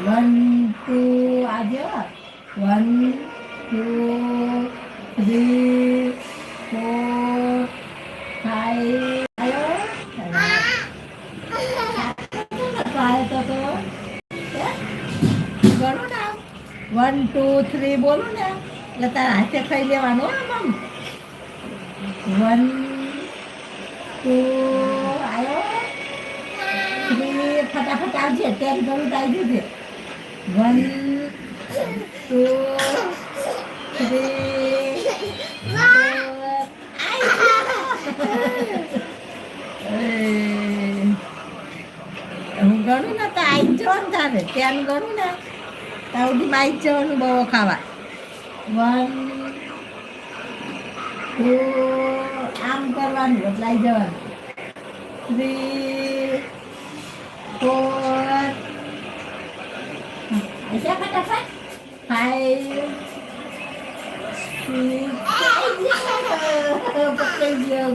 one two આજે 1 2 3 4 5 ગણો ને 1 2 3 બોલો ને એટલે તારા હાથે ખાઈ લેવાનું આમ 1 2 આવ્યો 3 ફટાફટ આવજે 10 ગણું આવી જશે 1 2 3 હું ગણું ને તો આવી જવાનું તારે ત્યાં ગણું ને ત્યાં સુધી આવી જવાનું બહુ ખાવા 1 2 આમ કરવાનું એટલે આવી જવાનું 3 4 ફટાફટ 5 6 પકડી ગયો